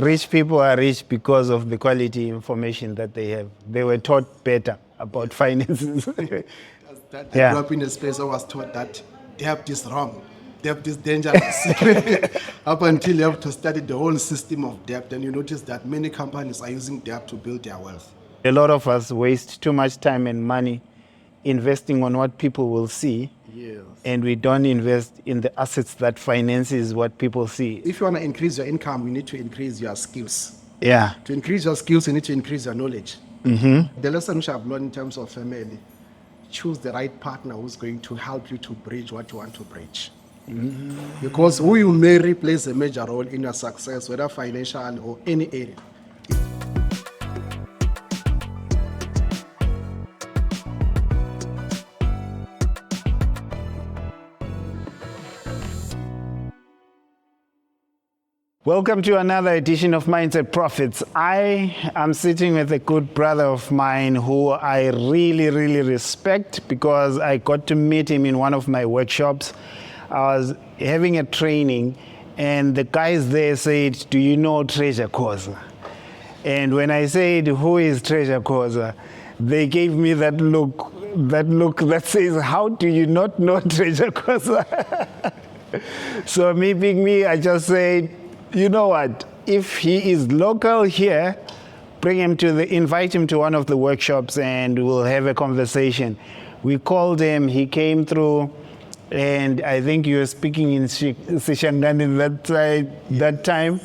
Rich people are rich because of the quality information that they have. They were taught better about finances. I grew Yeah. up in a space I was taught that debt is wrong, debt is dangerous. Up until you have to study the whole system of debt, and you notice that many companies are using debt to build their wealth. A lot of us waste too much time and money investing on what people will see, Yes. and we don't invest in the assets that finances what people see. If you want to increase your income, you need to increase your skills. Yeah. To increase your skills, you need to increase your knowledge. The lesson which I've learned in terms of family, choose the right partner who's going to help you to bridge what you want to bridge. Because who you marry plays a major role in your success, whether financial or any area. Welcome to another edition of Mindset Profits. I am sitting with a good brother of mine who I really, really respect because I got to meet him in one of my workshops. I was having a training and the guys there said, "Do you know Treasure Khoza?" And when I said, "Who is Treasure Khoza?" they gave me that look that says, "How do you not know Treasure Khoza?" So me being me, I just said, you know what? If he is local here, invite him to one of the workshops and we'll have a conversation. We called him, he came through, and I think you were speaking in Sishangani that time.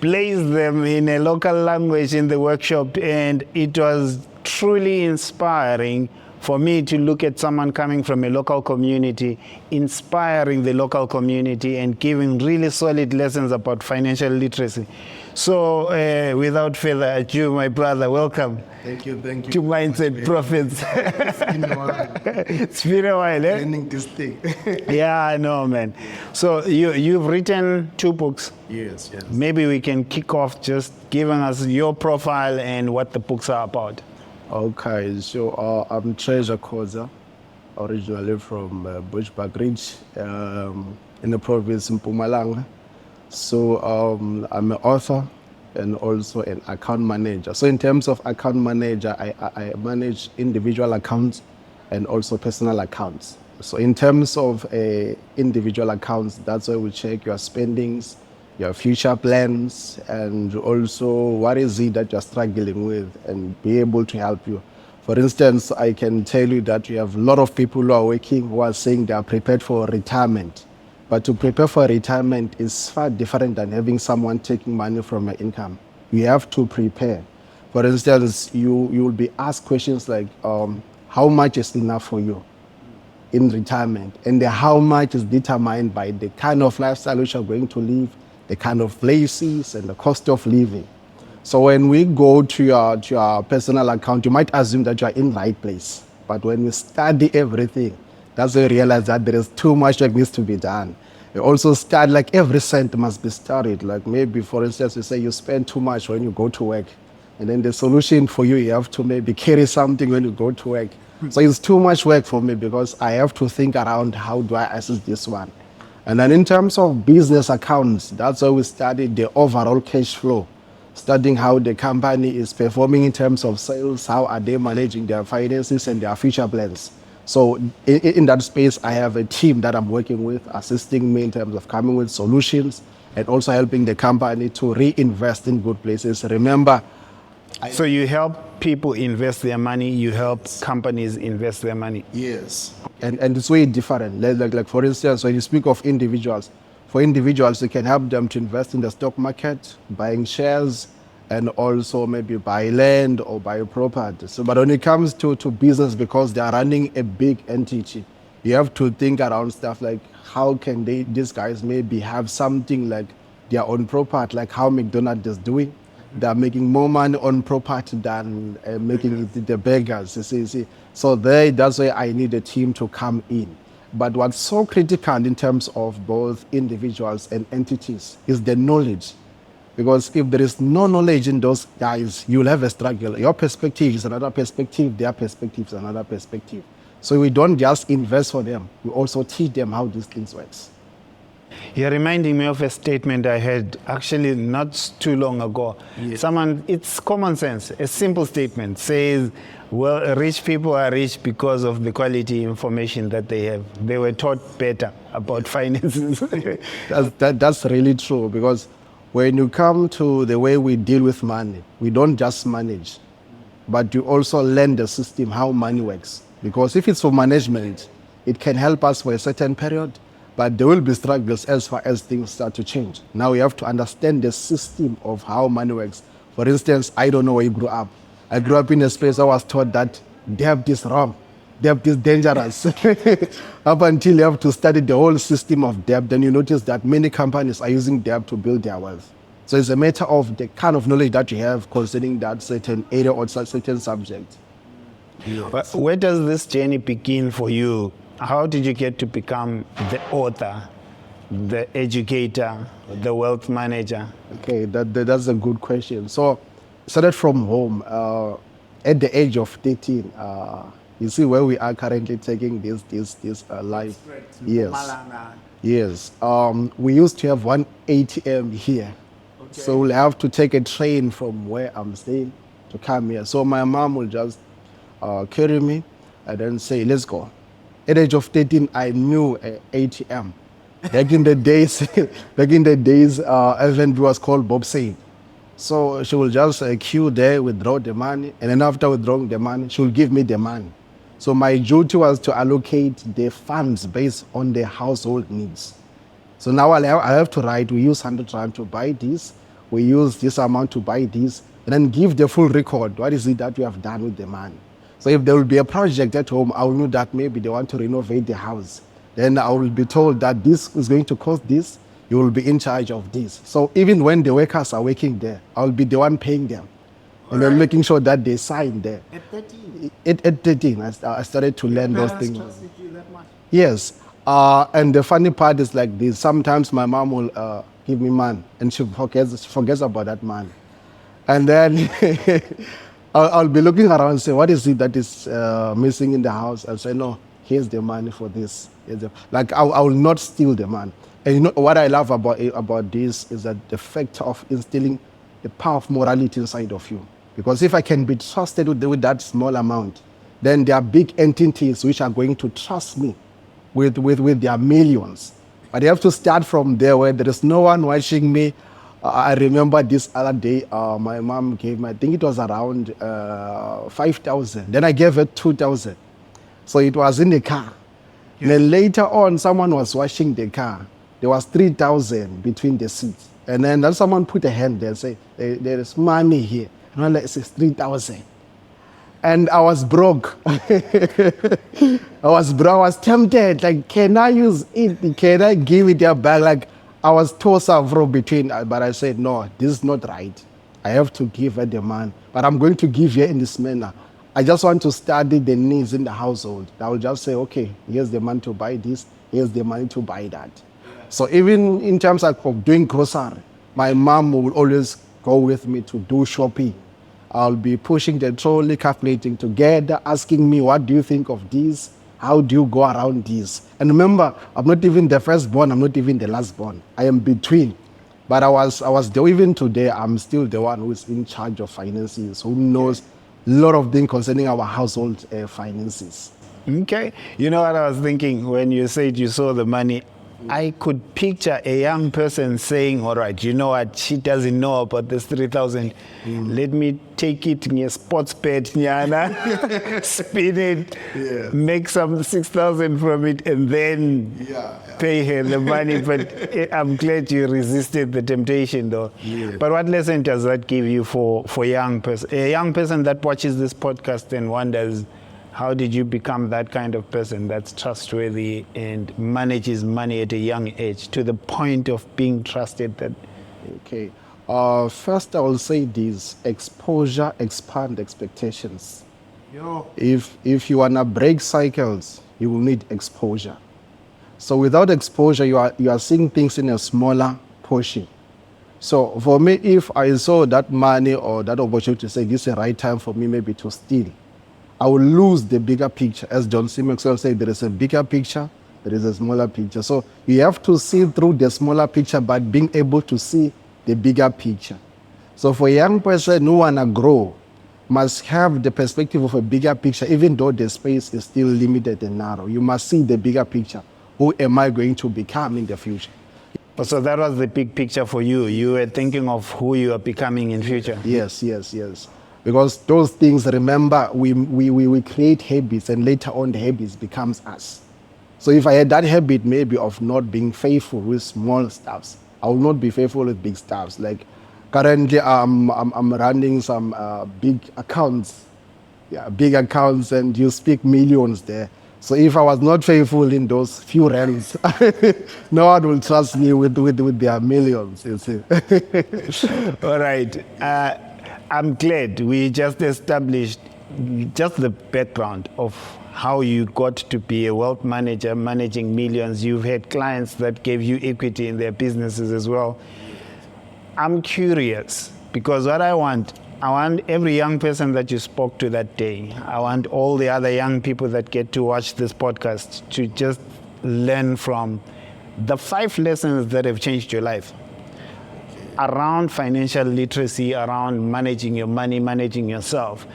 Placed them in a local language in the workshop, and it was truly inspiring for me to look at someone coming from a local community, inspiring the local community and giving really solid lessons about financial literacy. So without further ado, my brother, welcome. Thank you. To Mindset Profits. It's been a while. It's been a while, eh? Learning this thing. Yeah, I know, man. So you've written 2 books. Yes. Maybe we can kick off just giving us your profile and what the books are about. Okay, so I'm Treasure Khoza, originally from Bushbuck Ridge, in the province of Mpumalanga. So I'm an author and also an account manager. So in terms of account manager, I manage individual accounts and also personal accounts. So in terms of individual accounts, that's where we check your spendings, your future plans, and also what is it that you're struggling with and be able to help you. For instance, I can tell you that we have a lot of people who are working who are saying they are prepared for retirement. But to prepare for retirement is far different than having someone taking money from your income. You have to prepare. For instance, you will be asked questions like, how much is enough for you in retirement? And the how much is determined by the kind of lifestyle which you're going to live, the kind of places and the cost of living. So when we go to your personal account, you might assume that you are in the right place. But when we study everything, that's when we realize that there is too much that needs to be done. We also start like every cent must be studied. Like maybe, for instance, you say you spend too much when you go to work. And then the solution for you have to maybe carry something when you go to work. So it's too much work for me because I have to think around how do I assess this one. And then in terms of business accounts, that's why we studied the overall cash flow, studying how the company is performing in terms of sales, how are they managing their finances and their future plans. So in that space, I have a team that I'm working with, assisting me in terms of coming with solutions and also helping the company to reinvest in good places. Remember, So you help people invest their money, you help companies invest their money. Yes. and it's way different. Like for instance, when you speak of individuals, for individuals, you can help them to invest in the stock market, buying shares, and also maybe buy land or buy property. So, but when it comes to business, because they are running a big entity, you have to think around stuff like how can these guys maybe have something like their own property, like how McDonald's is doing. They're making more money on property than making the beggars. You see. So that's why I need a team to come in. But what's so critical in terms of both individuals and entities is the knowledge. Because if there is no knowledge in those guys, you'll have a struggle. Your perspective is another perspective, their perspective is another perspective. So we don't just invest for them, we also teach them how these things works. You're reminding me of a statement I heard actually not too long ago. Someone, it's common sense, a simple statement says, well, rich people are rich because of the quality information that they have. They were taught better about finances. That's really true, because when you come to the way we deal with money, we don't just manage, but you also learn the system, how money works. Because if it's for management, it can help us for a certain period, but there will be struggles as far as things start to change. Now we have to understand the system of how money works. For instance, I don't know where you grew up. I grew up in a space I was taught that debt is wrong, debt is dangerous. Up until you have to study the whole system of debt, then you notice that many companies are using debt to build their wealth. So it's a matter of the kind of knowledge that you have concerning that certain area or certain subject. But where does this journey begin for you? How did you get to become the author, the educator, the wealth manager? Okay, that's a good question. So, started from home. At the age of 13, you see where we are currently taking this life. Yes, yes. We used to have one ATM here, so we'll have to take a train from where I'm staying to come here. So my mom will just carry me and then say, "Let's go." At the age of 13, I knew ATM. Back in the days, FNB was called Bob Said. So she will just queue there, withdraw the money, and then after withdrawing the money, she will give me the money. So my duty was to allocate the funds based on the household needs. So now I have to write, we use 100 rand to buy this, we use this amount to buy this, and then give the full record. What is it that we have done with the money? So if there will be a project at home, I will know that maybe they want to renovate the house. Then I will be told that this is going to cost this, you will be in charge of this. So even when the workers are working there, I'll be the one paying them. And then making sure that they sign there. At 13? At 13, I started to learn those things. Trusted you that much? Yes. And the funny part is like this. Sometimes my mom will give me money and she forgets about that money. And then I'll be looking around and say, what is it that is missing in the house? I'll say, no, here's the money for this. Like I will not steal the money. And you know what I love about this is that the fact of instilling the power of morality inside of you. Because if I can be trusted with that small amount, then there are big entities which are going to trust me with their millions. But you have to start from there where there is no one watching me. I remember this other day, my mom gave me, I think it was around 5,000. Then I gave her 2,000. So it was in the car. Yeah. Then later on, someone was washing the car. There was 3,000 between the seats. And then someone put a hand there and say, there is money here. And I'm like, it's 3,000. And I was broke. I was tempted. Like, can I use it? Can I give it back? Like, I was tossed from between. But I said, no, this is not right. I have to give her the money. But I'm going to give her in this manner. I just want to study the needs in the household. I will just say, okay, here's the money to buy this. Here's the money to buy that. So even in terms of doing grocery, my mom will always go with me to do shopping. I'll be pushing the trolley, calculating together, asking me, what do you think of this? How do you go around this? And remember, I'm not even the firstborn, I'm not even the lastborn. I am between. But I was there, even today, I'm still the one who's in charge of finances, who knows a lot of things concerning our household finances. Okay. You know what I was thinking when you said you saw the money? I could picture a young person saying, all right, you know what, she doesn't know about this 3,000. Let me take it in a sports bet, nyana, spin it, make some 6,000 from it, and then pay her the money. But I'm glad you resisted the temptation, though. Yeah. But what lesson does that give you for a young person that watches this podcast and wonders, how did you become that kind of person that's trustworthy and manages money at a young age to the point of being trusted? That Okay. First, I will say this: exposure expand expectations. If you wanna break cycles, you will need exposure. So without exposure, you are seeing things in a smaller portion. So for me, if I saw that money or that opportunity to say this is the right time for me maybe to steal, I will lose the bigger picture. As John C. Maxwell said, there is a bigger picture there is a smaller picture. So you have to see through the smaller picture, but being able to see the bigger picture. So for a young person who wanna grow, must have the perspective of a bigger picture, even though the space is still limited and narrow. You must see the bigger picture. Who am I going to become in the future? So that was the big picture for you. You were thinking of who you are becoming in future. Yes. Because those things, remember, we create habits, and later on the habits becomes us. So if I had that habit maybe of not being faithful with small stuffs, I will not be faithful with big stuffs. Like currently I'm running some big accounts, and you speak millions there. So if I was not faithful in those few rands, no one will trust me with their millions, you see. All right. I'm glad we just established just the background of how you got to be a wealth manager managing millions. You've had clients that gave you equity in their businesses as well. I'm curious because what I want every young person that you spoke to that day, I want all the other young people that get to watch this podcast to just learn from the 5 lessons that have changed your life around financial literacy, around managing your money, managing yourself.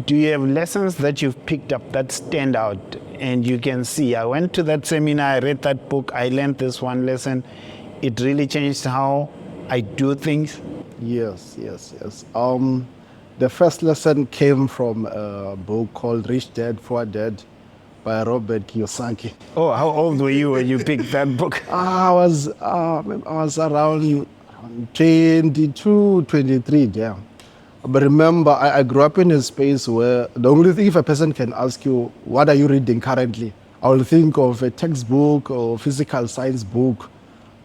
Do you have lessons that you've picked up that stand out and you can see, I went to that seminar, I read that book, I learned this one lesson, it really changed how I do things? Yes. The first lesson came from a book called Rich Dad, Poor Dad by Robert Kiyosaki. Oh, how old were you when you picked that book? I was around 22, 23 there. But remember, I grew up in a space where the only thing, if a person can ask you, what are you reading currently? I will think of a textbook or physical science book.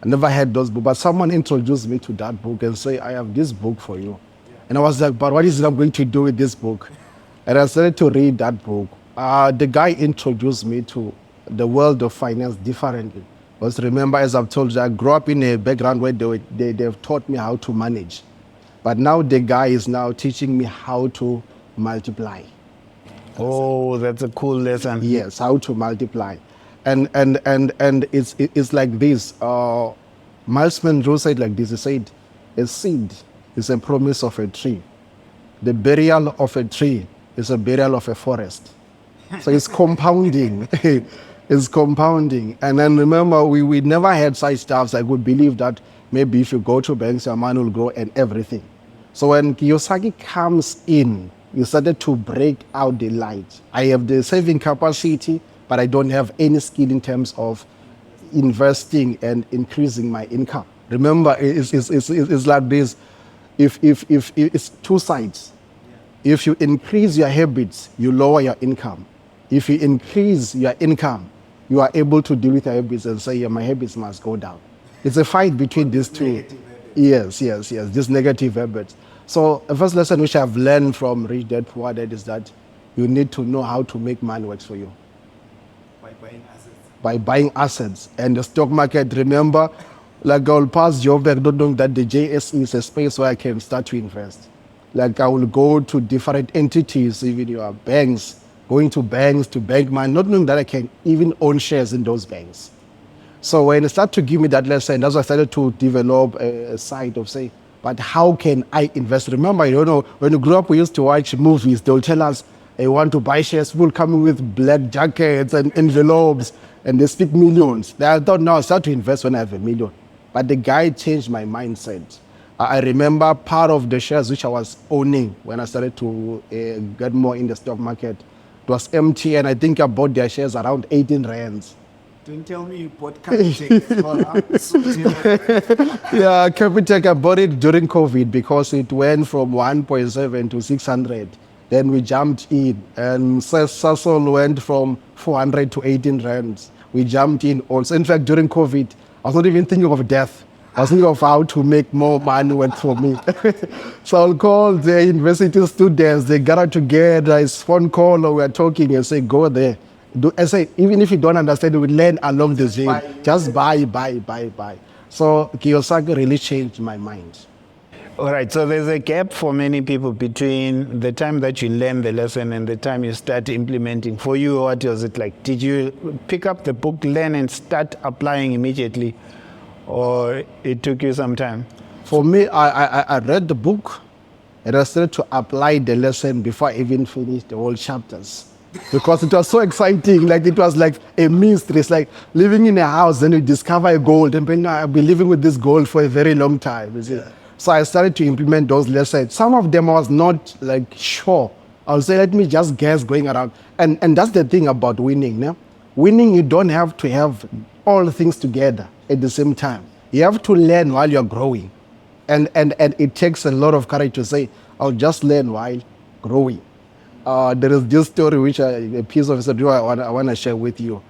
I never had those books, but someone introduced me to that book and say, I have this book for you. And I was like, but what is it I'm going to do with this book? And I started to read that book. The guy introduced me to the world of finance differently. Because remember, as I've told you, I grew up in a background where they've taught me how to manage. But now the guy is now teaching me how to multiply. Oh, that's a cool lesson. Yes, how to multiply. And it's like this. Miles Monroe said like this. He said, a seed is a promise of a tree. The burial of a tree is a burial of a forest. So it's compounding. It's compounding. And then remember, we never had such stuff. I would believe that maybe if you go to banks, your money will grow and everything. So when Kiyosaki comes in, you started to break out the light. I have the saving capacity, but I don't have any skill in terms of investing and increasing my income. Remember, it's like this. If it's two sides. If you increase your habits, you lower your income. If you increase your income, you are able to deal with your habits and say, yeah, my habits must go down. It's a fight between these two. Yes, these negative habits. So the first lesson which I've learned from Rich Dad Poor Dad is that you need to know how to make money work for you. By buying assets. And the stock market, remember, like I will pass Joburg not knowing that the JSE is a space where I can start to invest. Like I will go to different entities, even your banks, going to banks to bank money, not knowing that I can even own shares in those banks. So when they start to give me that lesson, that's why I started to develop a side of say, but how can I invest? Remember, when you grew up, we used to watch movies. They'll tell us, they want to buy shares, people coming with black jackets and envelopes, and they speak millions. I thought, no, I'll start to invest when I have $1 million. But the guy changed my mindset. I remember part of the shares which I was owning when I started to get more in the stock market. It was MTN. I think I bought their shares around 18 rands. Don't tell me you bought Capitec. Yeah, Capitec, I bought it during COVID because it went from 1.7 to 600. Then we jumped in, and Sasol went from 400 to 18 rands. We jumped in also. In fact, during COVID, I was not even thinking of death. I was thinking of how to make more money work for me. So I'll call the university students, they gather together, it's phone call, or we're talking and say, go there. I say, even if you don't understand, we learn along the way. Just buy. So Kiyosaki really changed my mind. All right, so there's a gap for many people between the time that you learn the lesson and the time you start implementing. For you, what was it like? Did you pick up the book, learn, and start applying immediately, or it took you some time? For me, I read the book and I started to apply the lesson before I even finished the whole chapters. Because it was so exciting, like it was like a mystery. It's like living in a house and you discover a gold, and then I've been living with this gold for a very long time. You see? Yeah. So I started to implement those lessons. Some of them I was not like sure. I'll say, let me just guess going around. And that's the thing about winning. No? Winning, you don't have to have all things together at the same time. You have to learn while you're growing. And it takes a lot of courage to say, I'll just learn while growing. There is this story which a piece of history I want to share with you.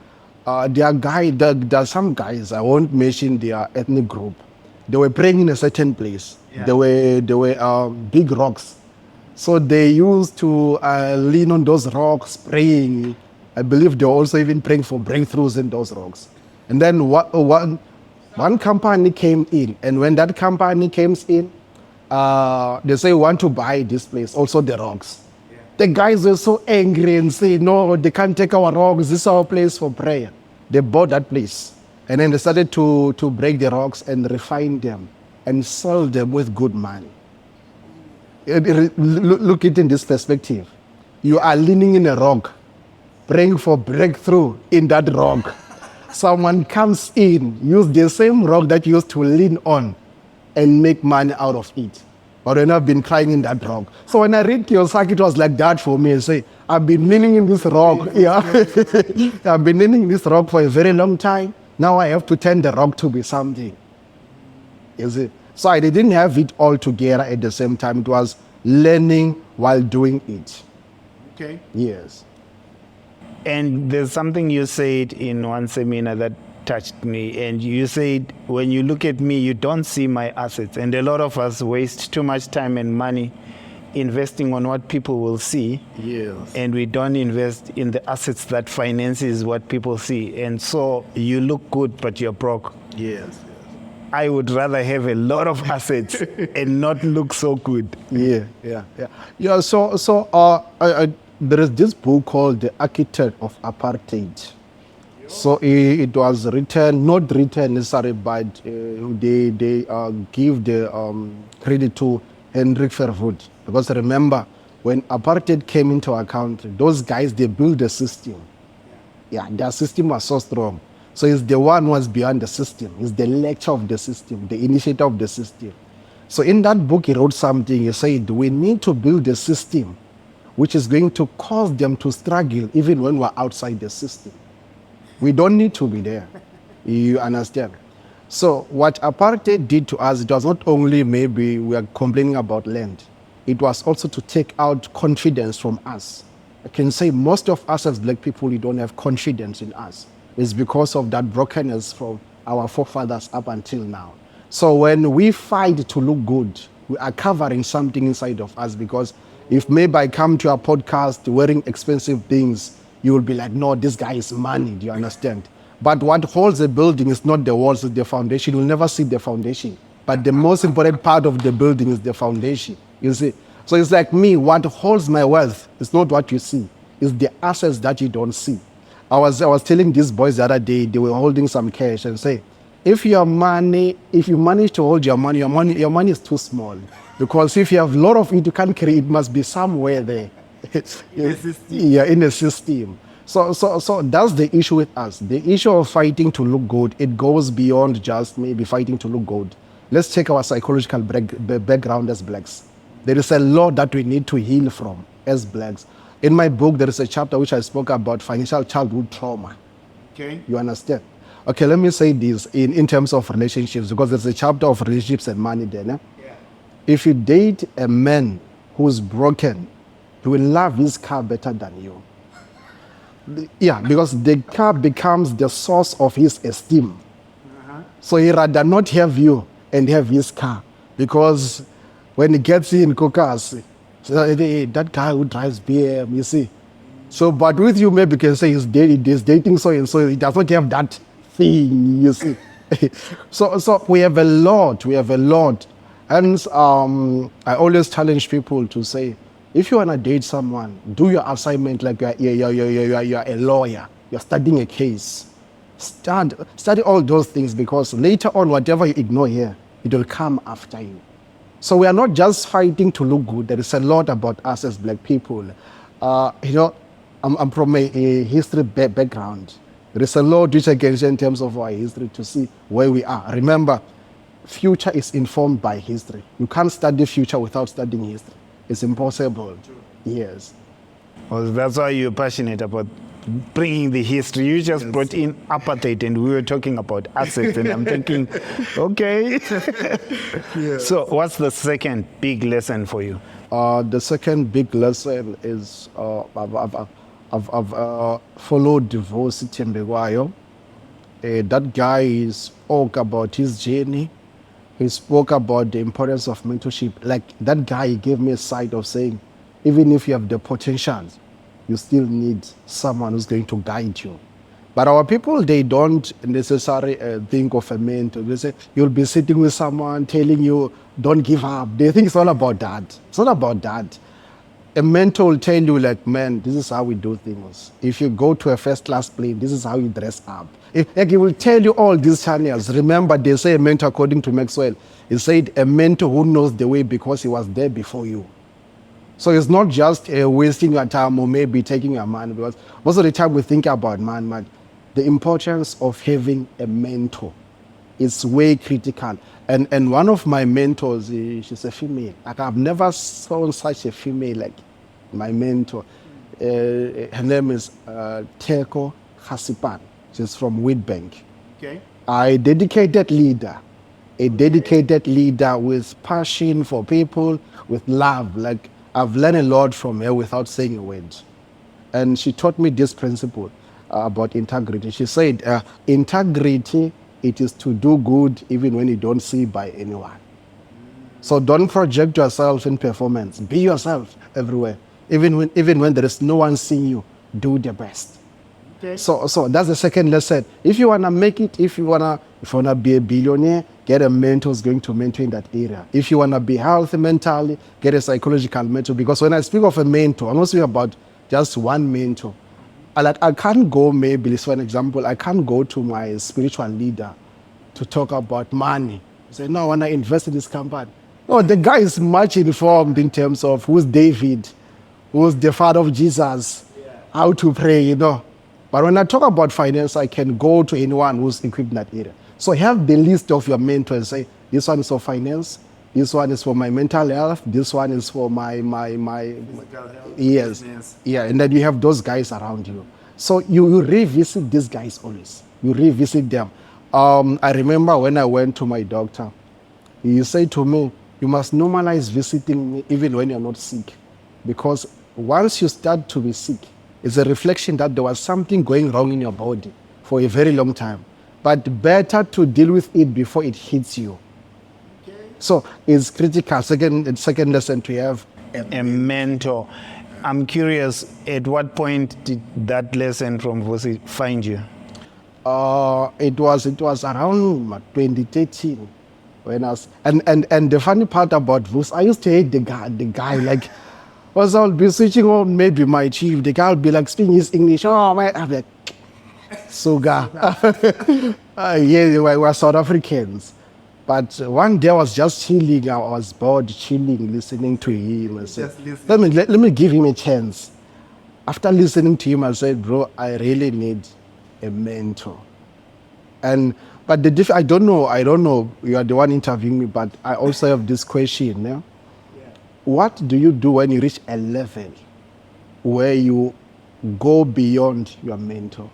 There are some guys, I won't mention their ethnic group. They were praying in a certain place. Yeah. There were big rocks. So they used to lean on those rocks, praying. I believe they were also even praying for breakthroughs in those rocks. And then one company came in, and when that company came in, they say, we want to buy this place, also the rocks. Yeah. The guys were so angry and say, no, they can't take our rocks, this is our place for prayer. They bought that place, and then they started to break the rocks and refine them and sell them with good money. Look at it in this perspective. You are leaning in a rock, praying for breakthrough in that rock. Someone comes in, use the same rock that you used to lean on and make money out of it. But when I've been crying in that rock. So when I read Kiyosaki, it was like that for me. I say, I've been leaning in this rock. Yeah. I've been leaning in this rock for a very long time. Now I have to turn the rock to be something. You see? So I didn't have it all together at the same time. It was learning while doing it. Okay. Yes. And there's something you said in one seminar that touched me. And you said, when you look at me, you don't see my assets. And a lot of us waste too much time and money investing on what people will see. Yes. And we don't invest in the assets that finances what people see. And so you look good, but you're broke. Yes. I would rather have a lot of assets and not look so good. Yeah. There is this book called The Architect of Apartheid. So it was written, not written necessarily, but they give the credit to Hendrik Verwoerd. Because remember, when apartheid came into account, those guys, they built the system. Yeah, their system was so strong. So he's the one who was behind the system. He's the lecturer of the system, the initiator of the system. So in that book, he wrote something. He said, we need to build a system which is going to cause them to struggle even when we're outside the system. We don't need to be there. You understand? So what apartheid did to us, it was not only maybe we are complaining about land. It was also to take out confidence from us. I can say most of us as black people, we don't have confidence in us. It's because of that brokenness from our forefathers up until now. So when we fight to look good, we are covering something inside of us, because if maybe I come to a podcast wearing expensive things, you will be like, no, this guy is money. Do you understand? But what holds a building is not the walls, it's the foundation. You'll never see the foundation. But the most important part of the building is the foundation. You see? So it's like me, what holds my wealth is not what you see. It's the assets that you don't see. I was telling these boys the other day, they were holding some cash, and say, if you manage to hold your money is too small. Because if you have a lot of it, you can't carry it, must be somewhere there. In the system. So that's the issue with us. The issue of fighting to look good, it goes beyond just maybe fighting to look good. Let's check our psychological background as blacks. There is a lot that we need to heal from as blacks. In my book, there is a chapter which I spoke about financial childhood trauma. Okay. You understand? Okay, let me say this in terms of relationships, because there's a chapter of relationships and money there. Yeah? If you date a man who's broken, he will love his car better than you. Yeah, because the car becomes the source of his esteem. So he'd rather not have you and have his car. Because when he gets in cars, so, hey, that guy who drives BM, you see. So, but with you, maybe you can say he's dating so and so, he does not have that thing, you see. So we have a lot. Hence, I always challenge people to say, if you want to date someone, do your assignment like you're a lawyer. You're studying a case. Study all those things, because later on, whatever you ignore here, it will come after you. So we are not just fighting to look good. There is a lot about us as black people. I'm from a history background. There is a lot which I can share in terms of our history to see where we are. Remember, future is informed by history. You can't study future without studying history. It's impossible. Yes. Well, that's why you're passionate about bringing the history. You just brought in apartheid and we were talking about assets and I'm thinking, okay. So what's the second big lesson for you? The second big lesson is I've followed Diversity Mbekwayo. That guy spoke about his journey. He spoke about the importance of mentorship. Like that guy gave me a side of saying, even if you have the potential, you still need someone who's going to guide you. But our people, they don't necessarily think of a mentor. They say, you'll be sitting with someone telling you, don't give up. They think it's all about that. It's not about that. A mentor will tell you, like, man, this is how we do things. If you go to a first-class plane, this is how you dress up. He will tell you all these channels. Remember, they say a mentor, according to Maxwell, he said a mentor who knows the way because he was there before you. So it's not just wasting your time or maybe taking your money, because most of the time we think about man. The importance of having a mentor is way critical. And one of my mentors, she's a female. Like I've never seen such a female like my mentor. Her name is Teko Hasipan. She's from Witbank. Okay. A dedicated leader with passion for people, with love. Like I've learned a lot from her without saying a word. And she taught me this principle about integrity. She said, integrity, it is to do good even when you don't see by anyone. So don't project yourself in performance. Be yourself everywhere. Even when there is no one seeing you, do the best. Okay. So that's the second lesson. If you wanna make it, if you wanna be a billionaire, get a mentor who's going to mentor in that area. If you wanna be healthy mentally, get a psychological mentor. Because when I speak of a mentor, I'm not speaking about just one mentor. I can't go, maybe, for an example, I can't go to my spiritual leader to talk about money. Say, no, I want to invest in this company. No, the guy is much informed in terms of who's David, who's the father of Jesus, how to pray, But when I talk about finance, I can go to anyone who's equipped in that area. So have the list of your mentors and say, this one is for finance, this one is for my mental health, this one is for my physical health, yes, business. Yeah, and then you have those guys around you. So you revisit these guys always. You revisit them. I remember when I went to my doctor, he said to me, you must normalize visiting me even when you're not sick. Because once you start to be sick, it's a reflection that there was something going wrong in your body for a very long time. But better to deal with it before it hits you. So it's critical. Second lesson to have a mentor. I'm curious, at what point did that lesson from Vusi find you? It was around 2013 when I was, and the funny part about Vusi, I used to hate the guy like, was I'll be switching on maybe my chief, the guy will be like speaking his English. Oh man, I'm like, Suga. Yeah, we were South Africans. But one day I was just chilling, I was bored, chilling, listening to him. I said, let me give him a chance. After listening to him, I said, bro, I really need a mentor. But I don't know, you are the one interviewing me, but I also have this question. Yeah? What do you do when you reach a level where you go beyond your mentor?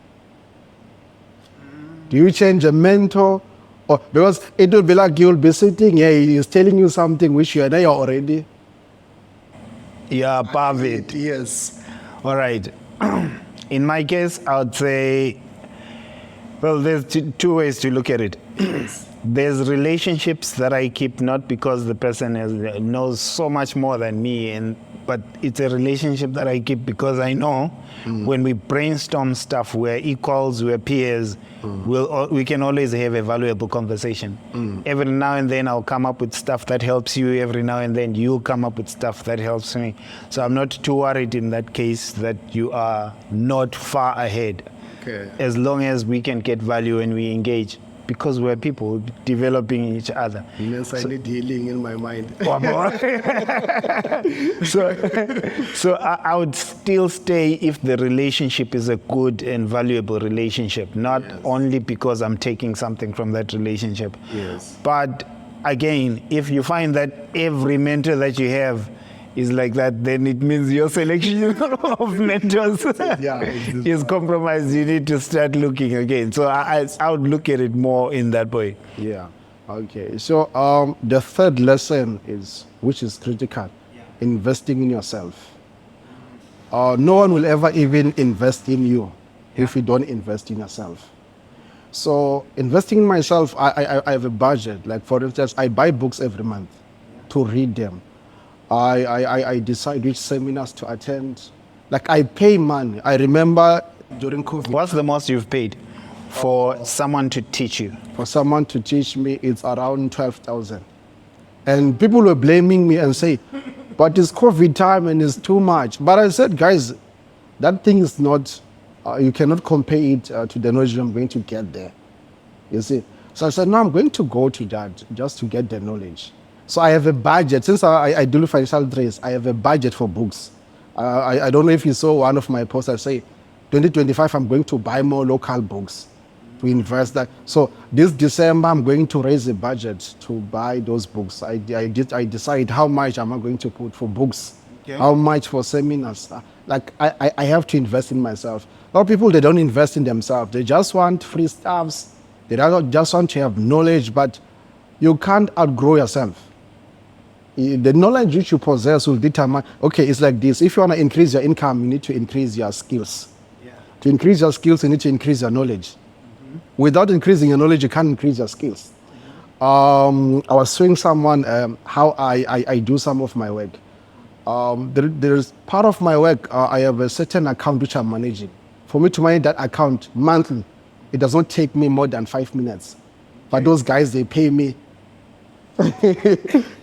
Do you change a mentor? Or, because it will be like you'll be sitting here, he's telling you something which you are there already. Yeah, above it. Yes. All right. In my case, I would say, well, there's two ways to look at it. There's relationships that I keep not because the person knows so much more than me and but it's a relationship that I keep because I know when we brainstorm stuff, we're equals, we're peers, we can always have a valuable conversation. Every now and then I'll come up with stuff that helps you. Every now and then you'll come up with stuff that helps me. So I'm not too worried in that case that you are not far ahead. Okay. As long as we can get value and we engage. Because we're people developing each other. Means I need healing in my mind. So I would still stay if the relationship is a good and valuable relationship, not only because I'm taking something from that relationship. Yes. But again, if you find that every mentor that you have is like that, then it means your selection of mentors is compromised. You need to start looking again. So I would look at it more in that way. Yeah. Okay. So the third lesson is, which is critical, investing in yourself. No one will ever even invest in you if you don't invest in yourself. So investing in myself, I have a budget. Like for instance, I buy books every month to read them. I decide which seminars to attend. Like I pay money. I remember during COVID. What's the most you've paid for someone to teach you? For someone to teach me, it's around 12,000. And people were blaming me and say, but it's COVID time and it's too much. But I said, guys, that thing is not, you cannot compare it to the knowledge I'm going to get there. You see? So I said, no, I'm going to go to that just to get the knowledge. So I have a budget. Since I do financial trades, I have a budget for books. I don't know if you saw one of my posts. I say, 2025, I'm going to buy more local books to invest that. So this December, I'm going to raise a budget to buy those books. I decide how much am I going to put for books, how much for seminars. Like I have to invest in myself. A lot of people, they don't invest in themselves. They just want free stuffs. They don't just want to have knowledge, but you can't outgrow yourself. The knowledge which you possess will determine, okay, it's like this. If you want to increase your income, you need to increase your skills. To increase your skills, you need to increase your knowledge. Without increasing your knowledge, you can't increase your skills. I was showing someone how I do some of my work. There's part of my work, I have a certain account which I'm managing. For me to manage that account monthly, it does not take me more than 5 minutes. But those guys, they pay me.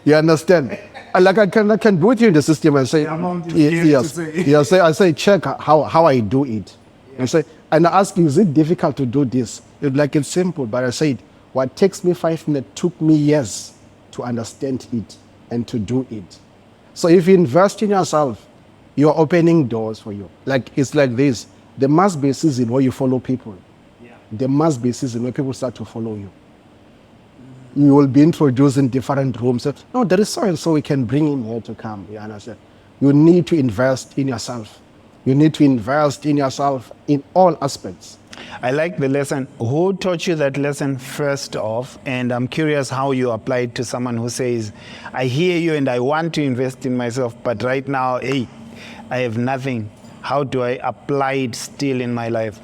You understand? Like I can do it here in the system and say, I say, check how I do it. And I ask you, is it difficult to do this? It's simple, but I said, what takes me 5 minutes took me years to understand it and to do it. So if you invest in yourself, you're opening doors for you. Like it's like this. There must be a season where you follow people. There must be a season where people start to follow you. You will be introduced in different rooms. No, there is so and so we can bring him here to come. You understand? You need to invest in yourself. You need to invest in yourself in all aspects. I like the lesson. Who taught you that lesson first off? And I'm curious how you apply it to someone who says, I hear you and I want to invest in myself, but right now, hey, I have nothing. How do I apply it still in my life?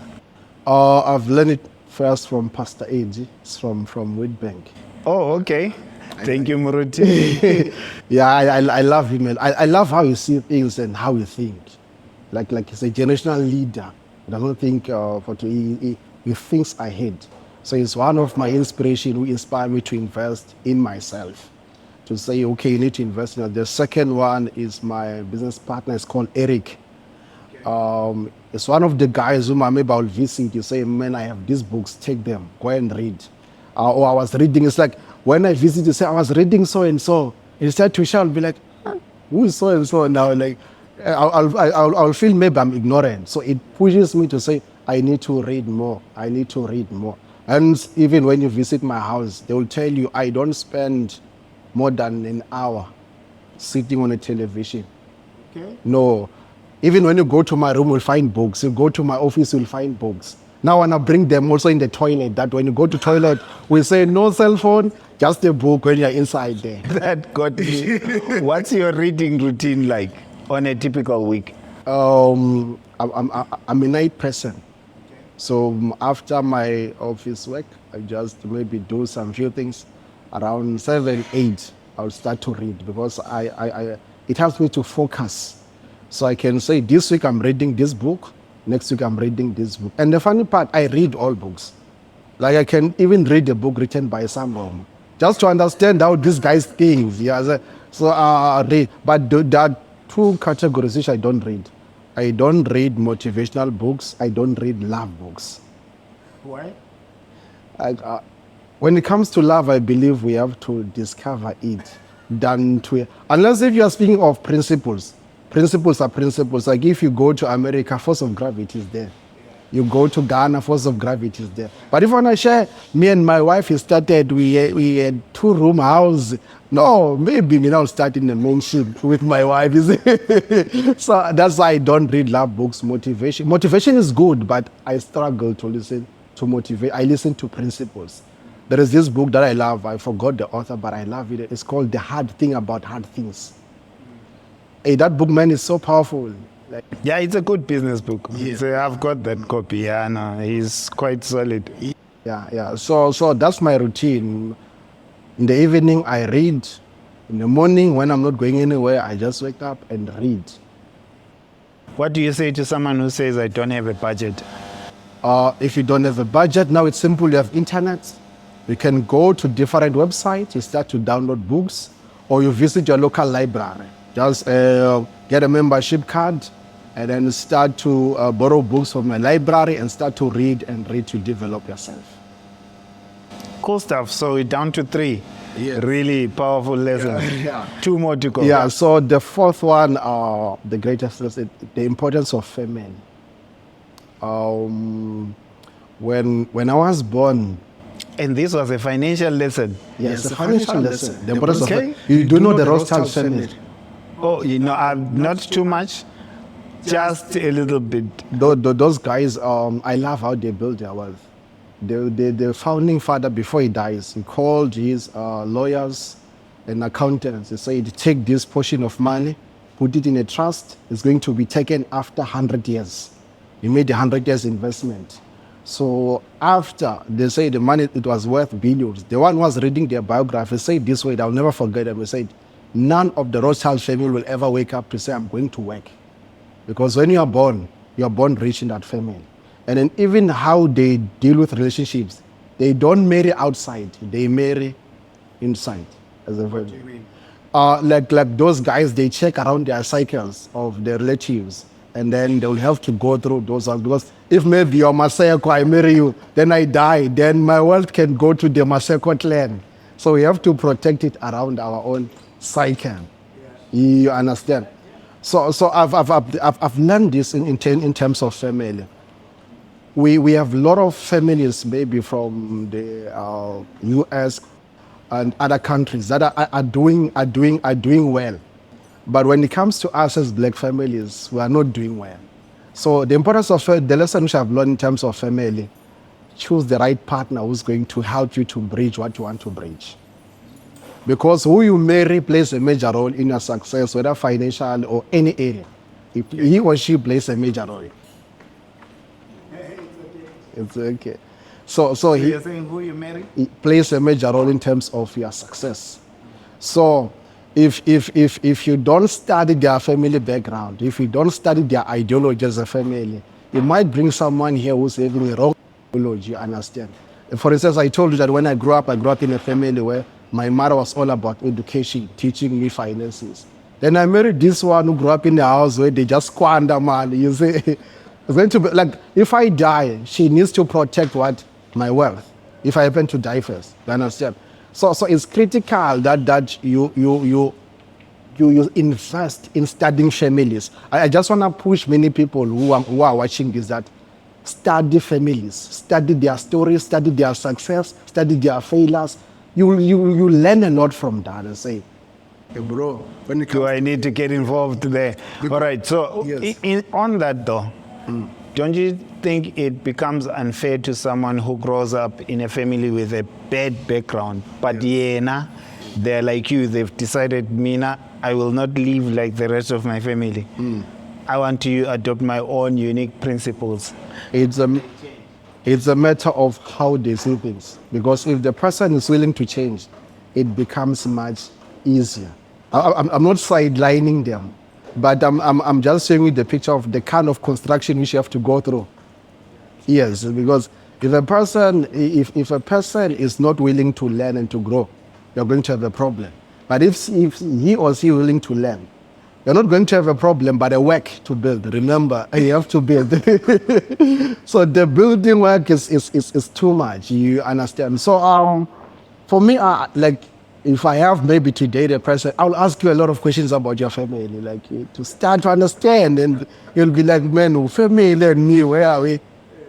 I've learned it first from Pastor AG, from Wheatbank. Oh, okay. Thank you, Muruti. Yeah, I love him. I love how you see things and how you think. Like he's a generational leader. I don't think he thinks ahead. So he's one of my inspiration who inspired me to invest in myself. To say, okay, you need to invest in it. The second one is my business partner. It's called Eric. It's one of the guys whom I maybe I'll visit. You say, man, I have these books. Take them. Go and read. Or I was reading. It's like when I visit, you say, I was reading so and so. Instead to shall be like, who is so and so now? Like, I'll feel maybe I'm ignorant. So it pushes me to say, I need to read more. I need to read more. And even when you visit my house, they will tell you I don't spend more than an hour sitting on a television. Okay. No. Even when you go to my room, you'll find books. You go to my office, you'll find books. Now I want to bring them also in the toilet, that when you go to toilet, we say no cell phone, just a book when you're inside there. That got me. What's your reading routine like on a typical week? I'm a night person. So after my office work, I just maybe do some few things. Around 7, 8, I'll start to read because it helps me to focus. So I can say, this week I'm reading this book, next week I'm reading this book. And the funny part, I read all books. Like I can even read a book written by someone, just to understand how this guy's think. Yeah, so read. But there are two categories which I don't read. I don't read motivational books. I don't read love books. Why? When it comes to love, I believe we have to discover it. Unless if you are speaking of principles, principles are principles. Like if you go to America, force of gravity is there. You go to Ghana, force of gravity is there. But if I want to share, me and my wife, we had 2-room house. No, maybe me now starting a mansion with my wife. So that's why I don't read love books. Motivation is good, but I struggle to listen to motivate. I listen to principles. There is this book that I love. I forgot the author, but I love it. It's called The Hard Thing About Hard Things. Hey, that book, man, is so powerful. Yeah, it's a good business book. Yeah. So I've got that copy. Yeah, no, he's quite solid. Yeah. So that's my routine. In the evening, I read. In the morning, when I'm not going anywhere, I just wake up and read. What do you say to someone who says, I don't have a budget? If you don't have a budget, now it's simple. You have internet. You can go to different websites. You start to download books, or you visit your local library. Just get a membership card, and then start to borrow books from a library and start to read to develop yourself. Cool stuff. So we're down to 3. Yes. Really powerful lessons. Yeah. 2 more to go. Yeah, so the fourth one, the greatest lesson, the importance of family. When I was born, And this was a financial lesson. yes, Yes, the financial lesson. The importance Okay. of you do know the Rothschild family. family. Oh, not too much, just a little bit. Those guys, I love how they build their wealth. The founding father, before he dies, he called his lawyers and accountants. He said, take this portion of money, put it in a trust. It's going to be taken after 100 years. He made a 100 years investment. So after, they say the money, it was worth billions. The one who was reading their biography said this way, I'll never forget them. He said, none of the Rothschild family will ever wake up to say, I'm going to work. Because when you are born rich in that family. And then even how they deal with relationships, they don't marry outside, they marry inside. What do you mean? Like those guys, they check around their cycles of their relatives, and then they'll have to go through those ones. Because if maybe you're Maseko, I marry you, then I die, then my wealth can go to the Maseko clan. So we have to protect it around our own cycle. You understand? So I've learned this in terms of family. We have a lot of families maybe from the US and other countries that are doing well. But when it comes to us as black families, we are not doing well. So the importance of the lesson which I've learned in terms of family, choose the right partner who's going to help you to bridge what you want to bridge. Because who you marry plays a major role in your success, whether financial or any area. If he or she plays a major role. It's okay. So You're saying who you marry? he plays a major role in terms of your success. So if you don't study their family background, if you don't study their ideology as a family, you might bring someone here who's having a wrong ideology, you understand? For instance, I told you that when I grew up in a family where my mother was all about education, teaching me finances. Then I married this one who grew up in a house where they just squander money. You see, it's going to be like, if I die, she needs to protect what? My wealth. If I happen to die first, you understand? So it's critical that you invest in studying families. I just want to push many people who are watching this, that study families, study their stories, study their success, study their failures. You learn a lot from that. And say, Hey, bro, when it Do comes I need to get involved there? All right. So Yes. on that though, don't you think it becomes unfair to someone who grows up in a family with a bad background, but they're like you, they've decided, Mina, I will not live like the rest of my family. I want to adopt my own unique principles. it's a matter of how they see things. Because if the person is willing to change, it becomes much easier. I'm not sidelining them, but I'm just showing you the picture of the kind of construction which you have to go through. Yes, because if a person is not willing to learn and to grow, you're going to have a problem. But if he or she is willing to learn, you're not going to have a problem, but a work to build. Remember, you have to build. So the building work is too much. You understand? So for me, like if I have maybe today the person, I'll ask you a lot of questions about your family, like to start to understand, and you'll be like, man, family and me, where are we?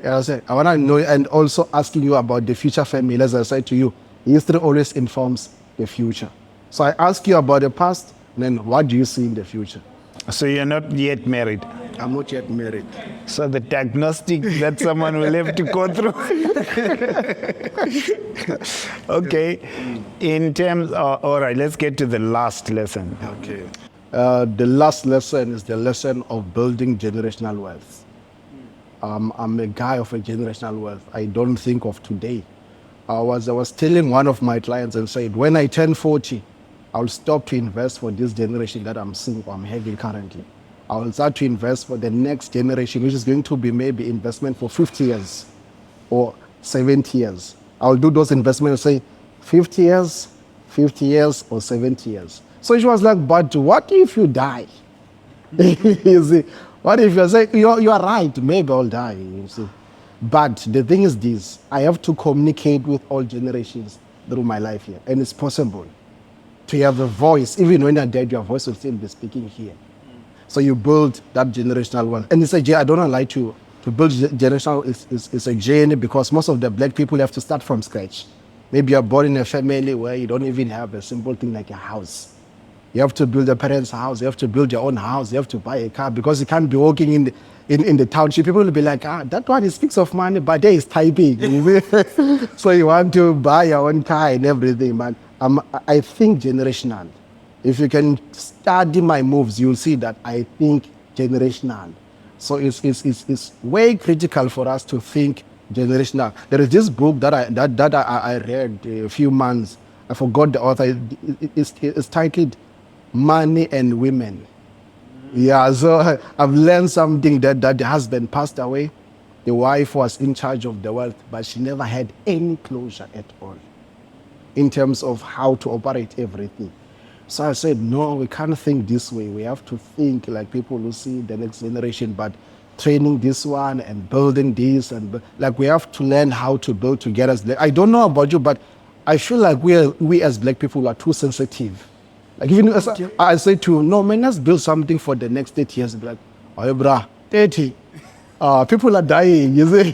Yeah, I want to know, and also asking you about the future family. As I said to you, history always informs the future. So I ask you about the past, and then what do you see in the future? So you're not yet married. I'm not yet married. So the diagnostic that someone will have to go through. Okay. In terms of, all right, let's get to the last lesson. Okay. The last lesson is the lesson of building generational wealth. I'm a guy of a generational wealth. I don't think of today. I was telling one of my clients and said, when I turn 40, I'll stop to invest for this generation that I'm having currently. I will start to invest for the next generation, which is going to be maybe investment for 50 years or 70 years. I'll do those investments and say 50 years or 70 years. So she was like, but what if you die? You see, what if you say, you are right, maybe I'll die, you see. But the thing is this, I have to communicate with all generations through my life here. And it's possible to have a voice. Even when you're dead, your voice will still be speaking here. So you build that generational wealth. And it's a journey. I don't want to lie to you. To build generational is a journey, because most of the black people have to start from scratch. Maybe you're born in a family where you don't even have a simple thing like a house. You have to build a parent's house. You have to build your own house. You have to buy a car, because you can't be walking in the township. People will be like, that one speaks of money, but there is typing. So you want to buy your own car and everything, man. I think generational. If you can study my moves, you'll see that I think generational. So it's way critical for us to think generational. There is this book that I read a few months. I forgot the author. It's titled Money and Women. Yeah, so I've learned something that the husband passed away. The wife was in charge of the wealth, but she never had any closure at all in terms of how to operate everything. So I said, no, we can't think this way. We have to think like people who see the next generation, but training this one and building this, and like we have to learn how to build together. I don't know about you, but I feel like we as black people are too sensitive. Like even as I say to you, no man, let's build something for the next 30 years. Be like, oh brah, 30. People are dying, you see.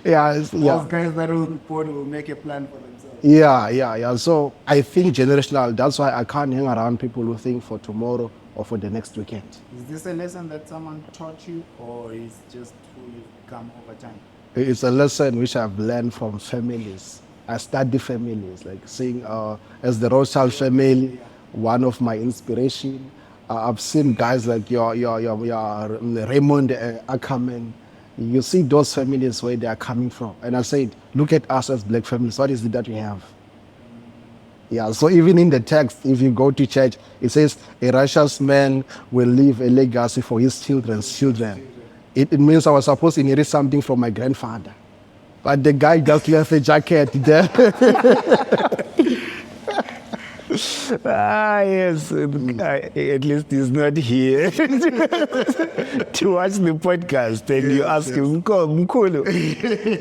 Those guys that will make a plan for themselves. Yeah. So I think generational, that's why I can't hang around people who think for tomorrow or for the next weekend. Is this a lesson that someone taught you, or is just who you've become over time? It's a lesson which I've learned from families. I study families, like seeing as the Rothschild family, one of my inspiration. I've seen guys like your Raymond Ackerman. You see those families where they are coming from. And I said, look at us as black families. What is it that we have? Yeah, so even in the text, if you go to church, it says, a righteous man will leave a legacy for his children's children. It means I was supposed to inherit something from my grandfather. But the guy just left a jacket there. Yes. At least he's not here to watch the podcast, and you ask him, Mkulu,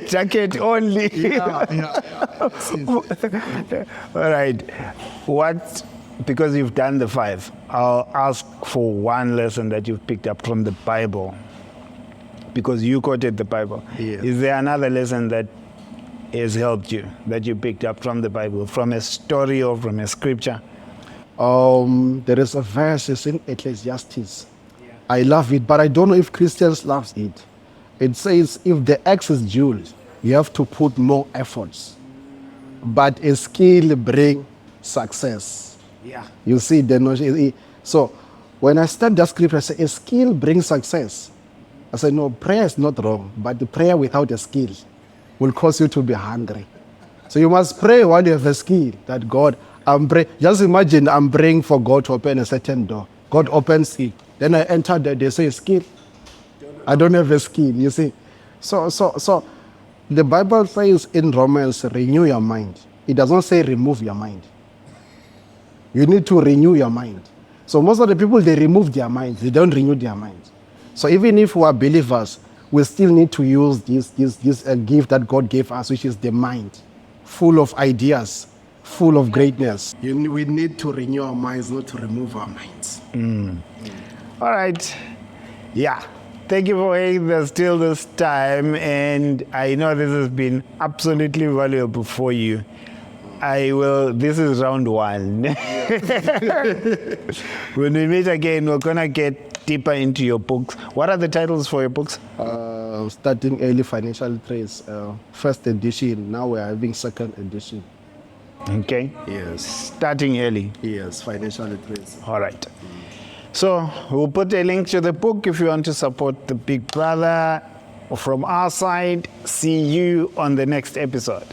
jacket only. All right. Because you've done the 5, I'll ask for one lesson that you've picked up from the Bible, because you quoted the Bible. Yes. Is there another lesson that has helped you, that you picked up from the Bible, from a story or from a scripture? There is a verse, it's in Ecclesiastes. Yeah. I love it, but I don't know if Christians love it. It says, if the axe is dull, you have to put more efforts. But a skill brings success. Yeah. You see the notion. So when I study that scripture, I say, a skill brings success. I say, no, prayer is not wrong, but the prayer without a skill will cause you to be hungry. So you must pray while you have a skill, that God, Just imagine I'm praying for God to open a certain door. God opens it. Then I enter there, they say, skip. I don't have a skill, you see. So the Bible says in Romans, renew your mind. It does not say remove your mind. You need to renew your mind. So most of the people, they remove their minds. They don't renew their minds. So even if we are believers, we still need to use this gift that God gave us, which is the mind, full of ideas, full of greatness. We need to renew our minds, not to remove our minds. All right. Yeah. Thank you for waiting there still this time. And I know this has been absolutely valuable for you. This is round 1. When we meet again, we're going to get deeper into your books. What are the titles for your books? Starting Early Financial Trades, first edition. Now we're having second edition. Okay. Yes. Starting early. Yes, financial trades. All right. So we'll put a link to the book if you want to support the big brother. From our side, see you on the next episode.